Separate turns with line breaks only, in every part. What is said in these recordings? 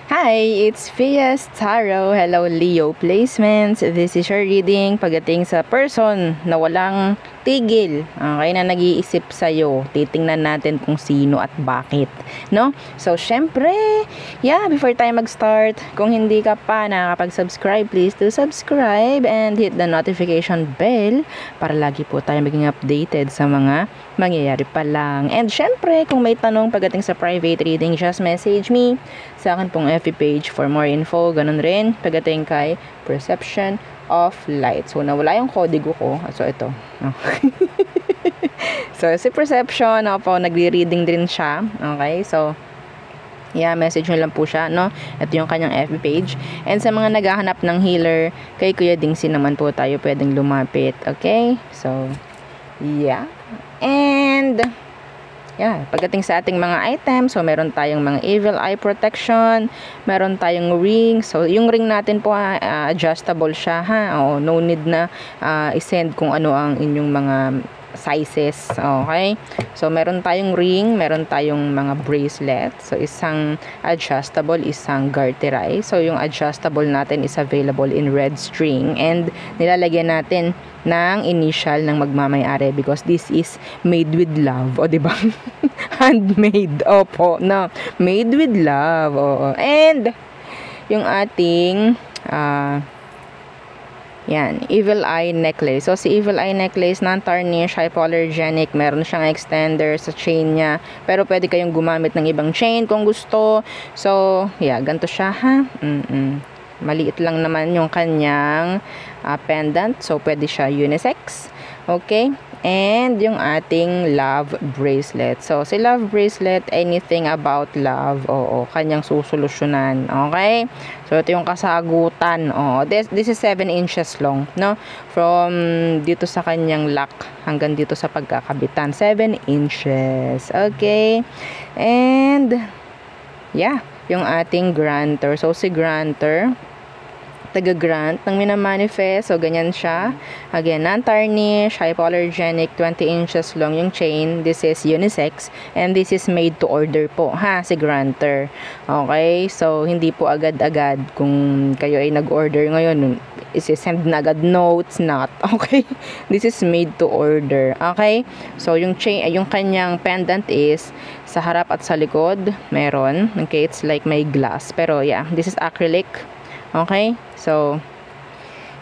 Hi, it's Fias Tarot. Hello, Leo Placements. This is your reading pagdating sa person na walang tigil. Okay, na nag-iisip sa'yo. Titingnan natin kung sino at bakit. No? So, syempre, before tayo mag-start, kung hindi ka pa nakakapag-subscribe, please do subscribe and hit the notification bell para lagi po tayo maging updated sa mga mangyayari pa lang. And syempre, kung may tanong pagdating sa private reading, just message me sa akin pong FB page for more info. Ganun rin pagdating kay Perception of Light. So, nawala yung kodigo ko. So, ito. So, si Perception, nagre-reading din siya. Okay? So, message nyo lang po siya, no? Ito yung kanyang FB page. And sa mga naghahanap ng healer, kay Kuya Dingsi naman po tayo pwedeng lumapit. Okay? So, And, pagdating sa ating mga items, so meron tayong mga evil eye protection, meron tayong ring. So, yung ring natin po, adjustable siya, no need na isend kung ano ang inyong mga sizes. Okay? So, meron tayong ring, meron tayong mga bracelet. So, isang adjustable, isang garterized. So, yung adjustable natin is available in red string. And, nilalagyan natin ng initial ng magmamay-ari because this is made with love. O, diba? Handmade. Opo. No. Made with love. Oo. And, yung ating Evil Eye Necklace. So, si Evil Eye Necklace, non-tarnish, hypoallergenic, meron siyang extender sa chain niya. Pero, pwede kayong gumamit ng ibang chain kung gusto. So, ganito siya, Maliit lang naman yung kanyang pendant. So, pwede siya unisex. Okay? And, yung ating love bracelet. So, si love bracelet, anything about love, kanyang susolusyonan. Okay? So, ito yung kasagutan. This is 7 inches long, no? From dito sa kanyang lock hanggang dito sa pagkakabitan. 7 inches. Okay? And, yung ating grantor. So, si grantor, taga-grant ng minamanifest. So, ganyan siya. Again, non-tarnish, hypoallergenic, 20 inches long yung chain. This is unisex. And this is made to order po, si grantor. Okay? So, hindi po agad-agad kung kayo ay nag-order ngayon, isi-send na agad notes, not. Okay? This is made to order. Okay? So, yung chain, yung kanyang pendant is sa harap at sa likod, meron. Okay? It's like may glass. Pero, this is acrylic. Okay? So,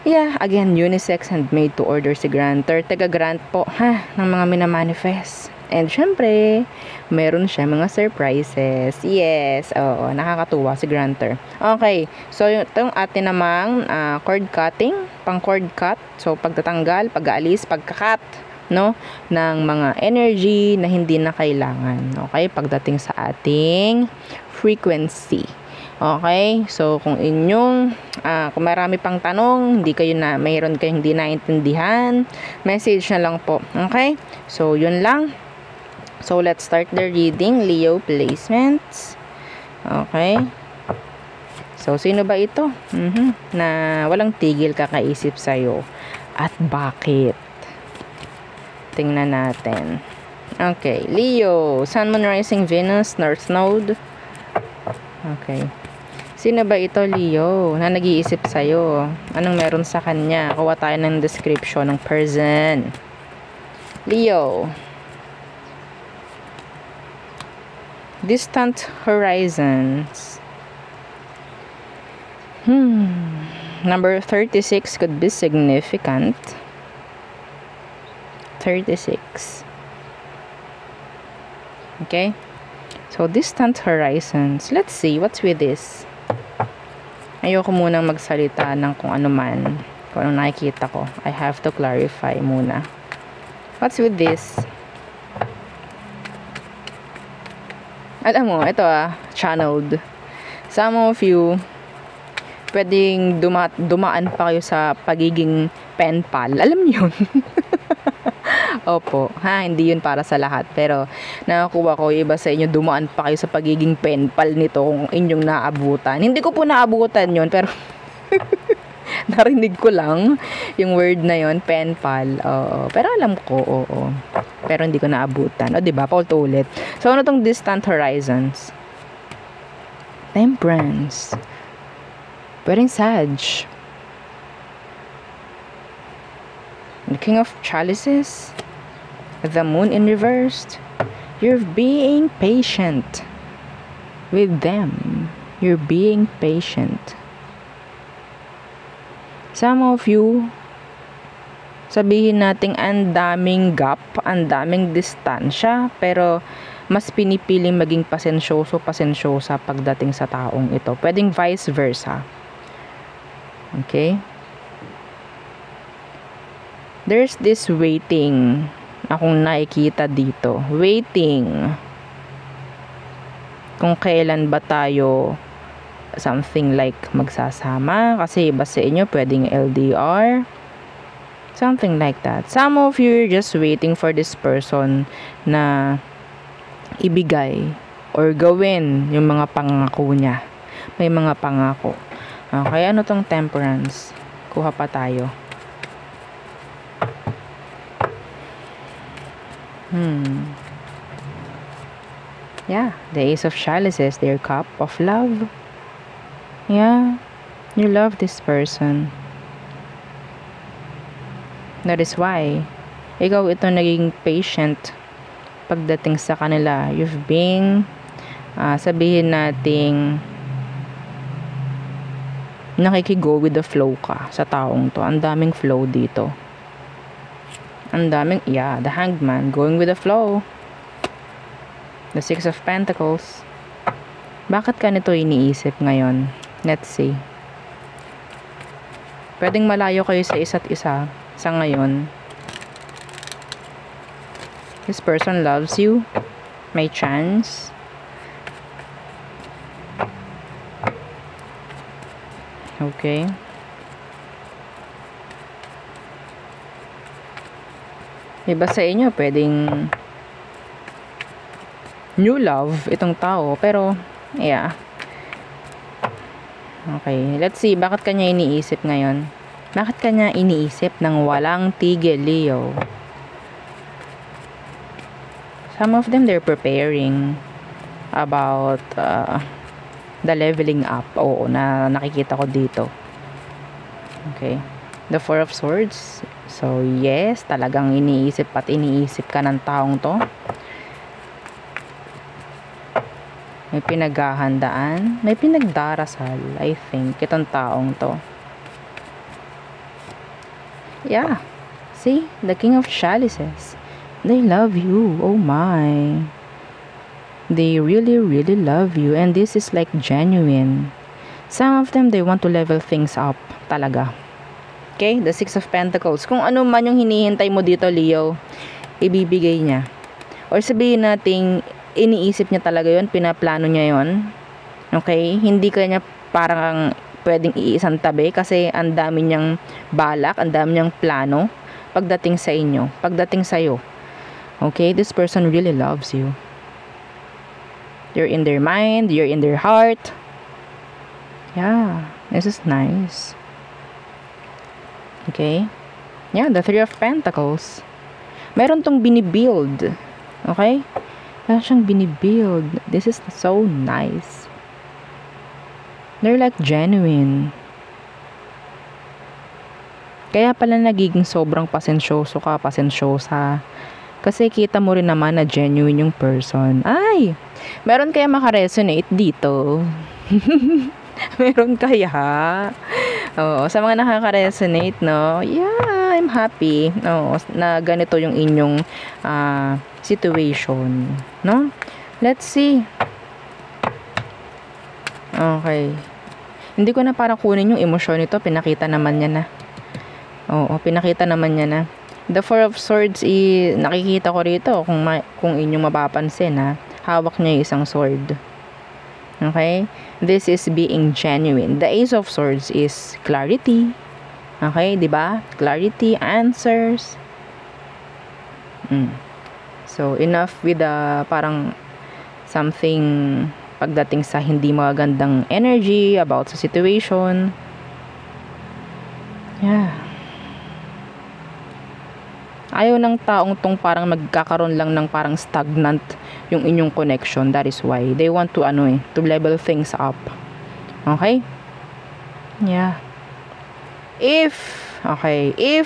again, unisex and made to order si grantor. Taga-grant po, ng mga minamanifest. And, syempre, meron siya mga surprises. Yes, nakakatuwa si grantor. Okay, so, itong atin namang cord cutting, pang cord cut. So, pagtatanggal, pag-aalis, pagkakat, no, ng mga energy na hindi na kailangan. Okay, pagdating sa ating frequency. Okay, so kung inyong kung marami pang tanong, mayroon kayong hindi naintindihan, message na lang po. Okay, so yun lang. So let's start the reading, Leo Placements. Okay, so sino ba ito? Na walang tigil kakaisip sa'yo at bakit? Tingnan natin. Okay, Leo, Sun, Moon, Rising, Venus, North Node. Okay. Sino ba ito, Leo, na nag-iisip sa'yo? Anong meron sa kanya? Kuha tayo ng description ng person. Leo. Distant horizons. Number 36 could be significant. 36. Okay? So, distant horizons. Let's see, what's with this? Ayoko munang magsalita ng kung ano man. Kung ano nakikita ko. I have to clarify muna. What's with this? Alam mo, ito channeled. Some of you, pwedeng dumaan pa kayo sa pagiging pen pal. Alam niyo yun? Opo, hindi yun para sa lahat. Pero, nakakuha ko, iba sa inyo, dumaan pa kayo sa pagiging pen pal nito kung inyong naabutan. Hindi ko po naabutan yun, pero narinig ko lang yung word na yun, pen pal. Pero alam ko, pero hindi ko naabutan. O, diba? Paulit-ulit. So, ano tong distant horizons? Temperance. Pwedeng Sag. The King of Chalices. The Moon in reversed. You're being patient with them. You're being patient. Some of you, sabihin nating ang daming gap, ang daming distansya, pero mas pinipiling maging pasensyosa pagdating sa taong ito. Pwedeng vice versa. Okay? There's this waiting akong nakikita dito. Waiting. Kung kailan ba tayo something like magsasama. Kasi iba sa inyo pwedeng LDR. Something like that. Some of you are just waiting for this person na ibigay or gawin yung mga pangako niya. May mga pangako. Okay, ano tong Temperance? Kuha pa tayo. Yeah, the Ace of Chalices, their cup of love. Yeah, you love this person. That is why ikaw ito naging patient pagdating sa kanila. You've been sabihin nating nakikigo with the flow ka sa taong to. Ang daming flow dito. Ang daming, yeah, the Hanged Man, going with the flow. The Six of Pentacles. Bakit ka nito iniisip ngayon? Let's see. Pwedeng malayo kayo sa isa't isa sa ngayon. This person loves you. May chance. Okay. Iba sa inyo, pwedeng new love itong tao. Pero, yeah. Okay, let's see. Bakit kanya iniisip ngayon? Bakit kanya iniisip ng walang tigil, Leo? Some of them, they're preparing about the leveling up. Oo, na nakikita ko dito. Okay. The Four of Swords. So, yes, talagang iniisip at iniisip ka ng taong to. May pinaghahandaan. May pinagdarasal, I think, itong taong to. Yeah. See? The King of Chalices. They love you. Oh my. They really, really love you. And this is like genuine. Some of them, they want to level things up. Talaga. Okay? The Six of Pentacles. Kung ano man yung hinihintay mo dito, Leo, ibibigay niya. Or sabihin nating iniisip niya talaga yun, pinaplano niya yun. Okay? Hindi kanya parang pwedeng iisang tabi kasi ang dami niyang balak, ang dami niyang plano pagdating sa inyo, pagdating sa'yo. Okay? This person really loves you. You're in their mind, you're in their heart. Yeah, this is nice. Okay? Yeah, the Three of Pentacles. Meron tong binibuild. Okay? Meron siyang binibuild. This is so nice. They're like genuine. Kaya pala nagiging sobrang pasensyoso ka, pasensyosa. Kasi kita mo rin naman na genuine yung person. Ay! Meron kaya makaresonate dito? Meron kaya? Oo, sa mga nakaka-resonate, no? Yeah, I'm happy. No, na ganito yung inyong situation, no? Let's see. Okay. Hindi ko na parang kunin yung emosyon nito. Pinakita naman niya na. Oo, pinakita naman niya na. The Four of Swords, nakikita ko rito kung inyong mapapansin, ha? Hawak niya yung isang sword. Okay? This is being genuine. The Ace of Swords is clarity. Okay, 'di ba? Clarity, answers. So, enough with parang something pagdating sa hindi magandang energy about sa situation. Yeah. Ayaw ng taong tong parang magkakaroon lang ng parang stagnant yung inyong connection. That is why they want to to level things up. Okay? Yeah. If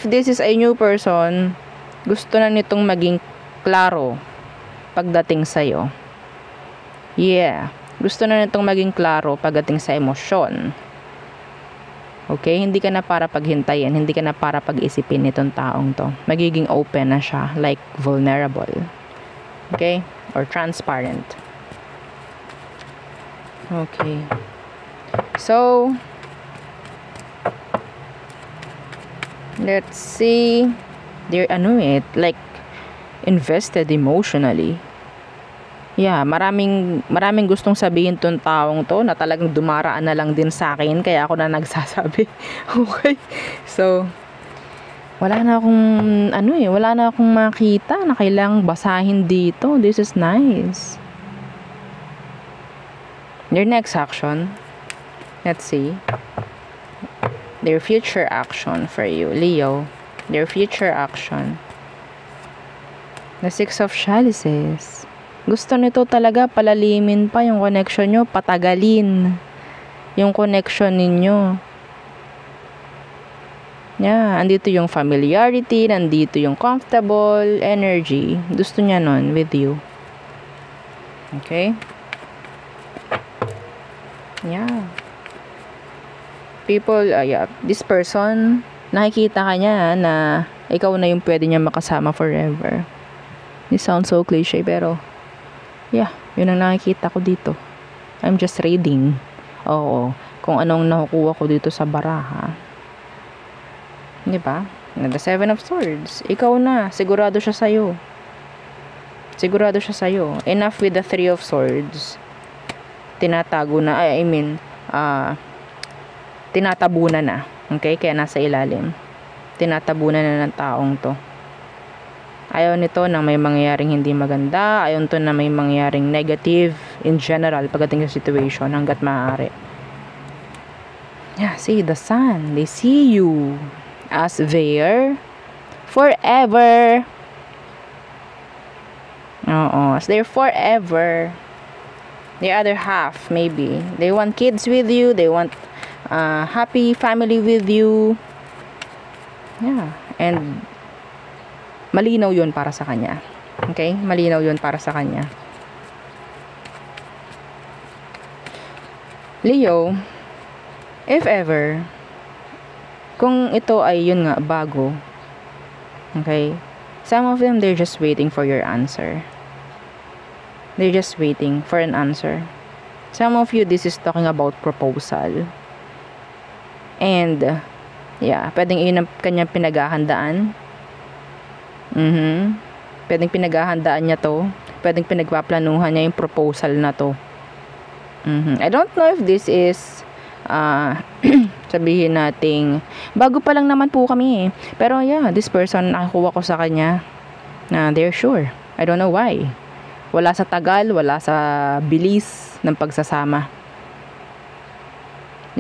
this is a new person, gusto na nitong maging klaro pagdating sa'yo. Yeah. Gusto na nitong maging klaro pagdating sa emosyon. Okay? Hindi ka na para paghintayin, hindi ka na para pag-isipin nitong taong to. Magiging open na siya, like vulnerable. Okay? Or transparent. Okay. So, let's see. They're like invested emotionally. Yeah, maraming gustong sabihin tong taong to na talagang dumaraan na lang din sa akin kaya ako na nagsasabi. Okay. So, wala na akong makita na kailangang basahin dito. This is nice. Their next action. Let's see. Their future action for you, Leo. Their future action. The Six of Chalices. Gusto nito talaga palalimin pa yung connection nyo, patagalin yung connection ninyo. Yeah, andito yung familiarity, nandito yung comfortable energy. Gusto niya nun with you. Okay? Yeah. People, this person, nakikita ka niya na ikaw na yung pwede niya makasama forever. This sounds so cliche, pero yeah, yun ang nakikita ko dito. I'm just reading. Oo, kung anong nakukuha ko dito sa baraha. Diba? The Seven of Swords. Ikaw na. Sigurado siya sa'yo. Sigurado siya sa'yo. Enough with the Three of Swords. Tinatago na. Tinatabunan na. Okay? Kaya nasa ilalim. Tinatabunan na ng taong to. Ayaw nito na may mangyayaring hindi maganda. Ayaw nito na may mangyayaring negative in general pagdating sa situation hanggat maaari. Yeah, see the sun. They see you as there forever. Oo, as there forever. The other half, maybe. They want kids with you. They want happy family with you. Yeah, and malinaw yun para sa kanya. Okay? Malinaw yun para sa kanya. Leo, if ever, kung ito ay yun nga, bago, okay? Some of them, they're just waiting for your answer. They're just waiting for an answer. Some of you, this is talking about proposal. And, yeah, pwedeng yun ang kanyang pinaghahandaan. Pwedeng pinaghahandaan niya to. Pwedeng pinagpaplanuhan niya yung proposal na to. I don't know if this is sabihin nating bago pa lang naman po kami pero yeah, this person nakakuha ko sa kanya na they're sure. I don't know why. Wala sa tagal, wala sa bilis ng pagsasama.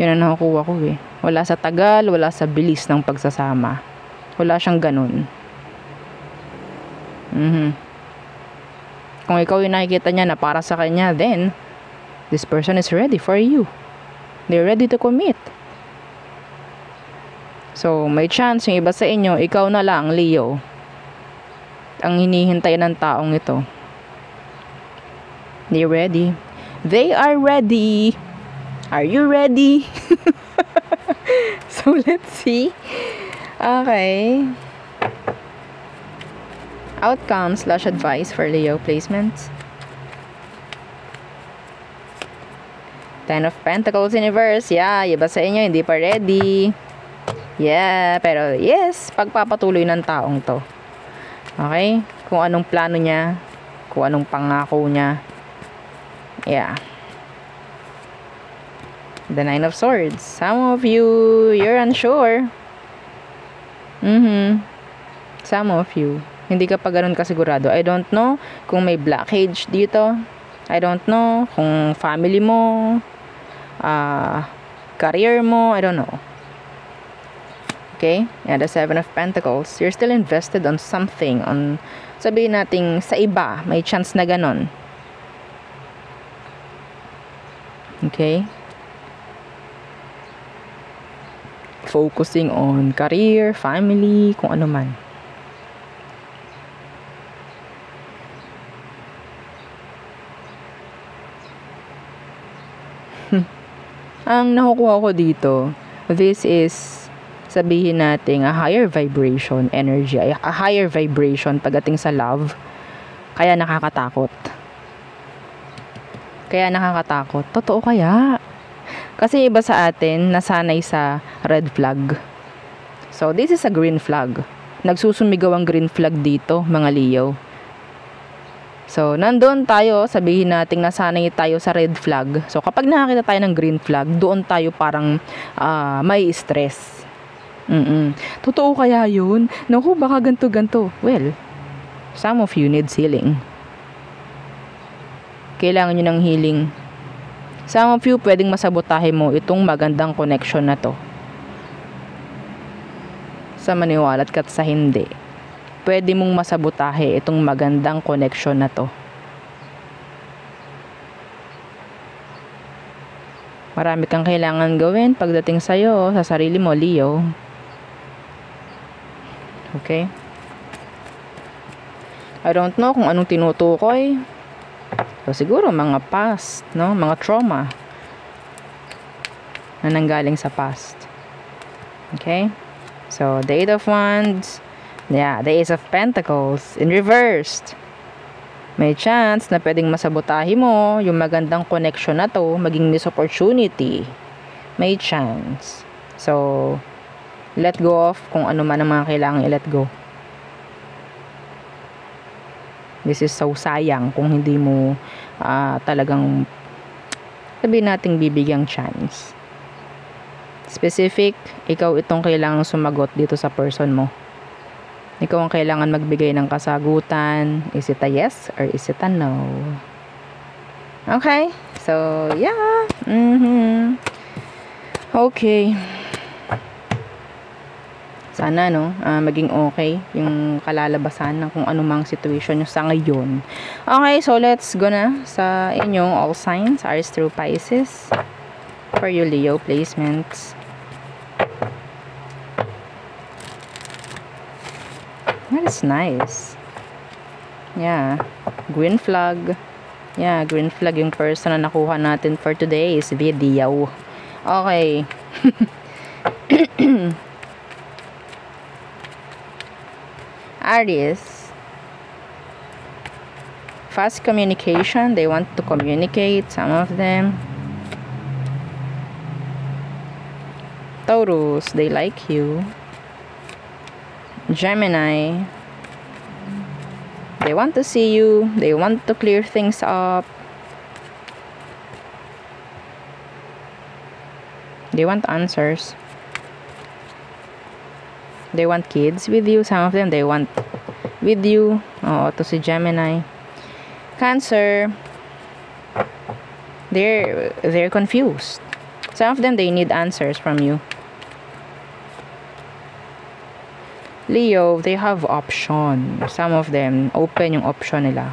Yun ang nakakuha ko eh. Wala sa tagal, wala sa bilis ng pagsasama. Wala siyang ganun. Kung ikaw yung nakikita niya na para sa kanya, then this person is ready for you. They're ready to commit. So, may chance yung iba sa inyo, ikaw na lang, Leo, ang hinihintay ng taong ito. They're ready. They are ready. Are you ready? So, let's see. Okay. Outcome/advice for Leo placements. Ten of Pentacles Universe. Yeah, iba sa inyo, hindi pa ready. Yeah, pero yes, pagpapatuloy ng taong to. Okay? Kung anong plano niya, kung anong pangako niya. Yeah. The Nine of Swords. Some of you, you're unsure. Some of you. Hindi ka pa ganun kasigurado. I don't know kung may blockage dito. I don't know kung family mo, career mo, I don't know. Okay? Yeah, the Seven of Pentacles. You're still invested on something. Sabihin natin, sa iba, may chance na ganon. Okay? Focusing on career, family, kung ano man. Ang nakukuha ko dito, this is, sabihin natin, a higher vibration energy, a higher vibration pagdating sa love, kaya nakakatakot. Totoo kaya? Kasi iba sa atin, nasanay sa red flag. So, this is a green flag. Nagsusumigaw ang green flag dito, mga Leo. So, nandun tayo, sabihin natin nasanay tayo sa red flag. So, kapag nakakita tayo ng green flag, doon tayo parang may stress. Totoo kaya yun? Naku, baka ganto. Well, some of you need healing. Kailangan nyo ng healing. Some of you, pwedeng masabotahe mo itong magandang connection na to. Sa maniwala at sa hindi. Pwede mong masabotahe itong magandang connection na to. Marami kang kailangan gawin pagdating sa'yo, sa sarili mo, Leo. Okay? I don't know kung anong tinutukoy. So, siguro mga past, no? Mga trauma na nanggaling sa past. Okay? So, the Eight of Wands. Yeah, the Ace of Pentacles in reversed. May chance na pwedeng masabotahe mo yung magandang connection na to, maging miss opportunity. May chance. So, let go of kung ano man ang mga kailangang i-let go. This is so sayang kung hindi mo talagang sabihin nating bibigyang chance. Specific, ikaw itong kailangang sumagot dito sa person mo. Ikaw ang kailangan magbigay ng kasagutan. Is it a yes or is it a no? Okay? So, yeah. Okay. Sana, no? Maging okay yung kalalabasan ng kung anumang situation nyo sa ngayon. Okay, so let's go na sa inyong all signs. Aries through Pisces. For you, Leo placements. That is nice. Yeah. Green flag. Yeah, green flag yung person na nakuha natin for today's video. Okay. Aries. Fast communication. They want to communicate. Some of them. Taurus. They like you. Gemini, they want to see you, they want to clear things up, they want answers, they want kids with you. Some of them, they want with you. To si Gemini. Cancer, they're confused. Some of them, they need answers from you. Leo, they have option. Some of them, open yung option nila.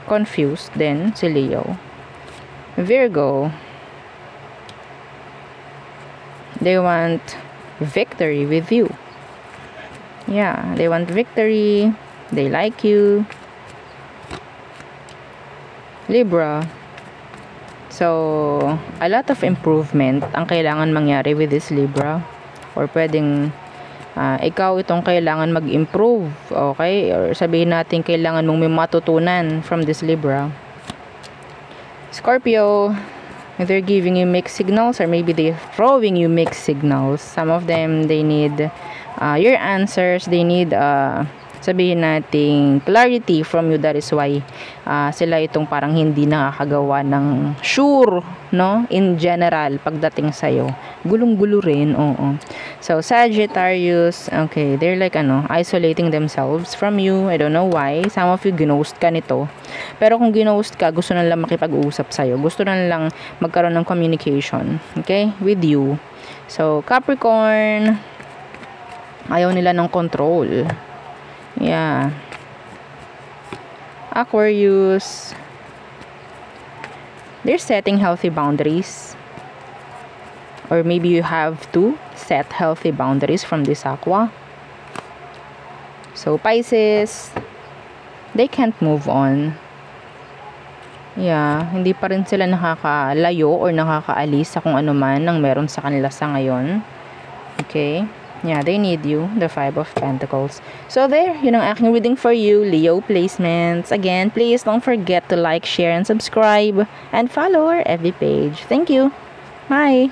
Confused din si Leo. Virgo, they want victory with you. Yeah, they want victory. They like you. Libra, so a lot of improvement ang kailangan mangyari with this Libra. Or pwedeng ikaw itong kailangan mag-improve, okay? Or sabihin natin kailangan mong may matutunan from this Libra. Scorpio, they're giving you mixed signals or maybe they're throwing you mixed signals. Some of them, they need your answers. They need sabihin natin clarity from you. That is why sila itong parang hindi nakakagawa ng sure, no? In general, pagdating sa'yo. Gulong-gulo rin, oo. So, Sagittarius, okay, they're like, isolating themselves from you. I don't know why. Some of you, ginost ka nito. Pero kung ginost ka, gusto na lang makipag-usap sa'yo. Gusto na lang magkaroon ng communication, okay, with you. So, Capricorn, Ayaw nila ng control. Yeah. Aquarius, they're setting healthy boundaries. Or maybe you have to set healthy boundaries from this Aqua. So, Pisces, they can't move on. Yeah, hindi pa rin sila nakakalayo or nakakaalis sa kung ano man ang meron sa kanila sa ngayon. Okay? Yeah, they need you. The Five of Pentacles. So there, yun ang aking reading for you, Leo placements. Again, please don't forget to like, share, and subscribe. And follow our FB page. Thank you. Bye!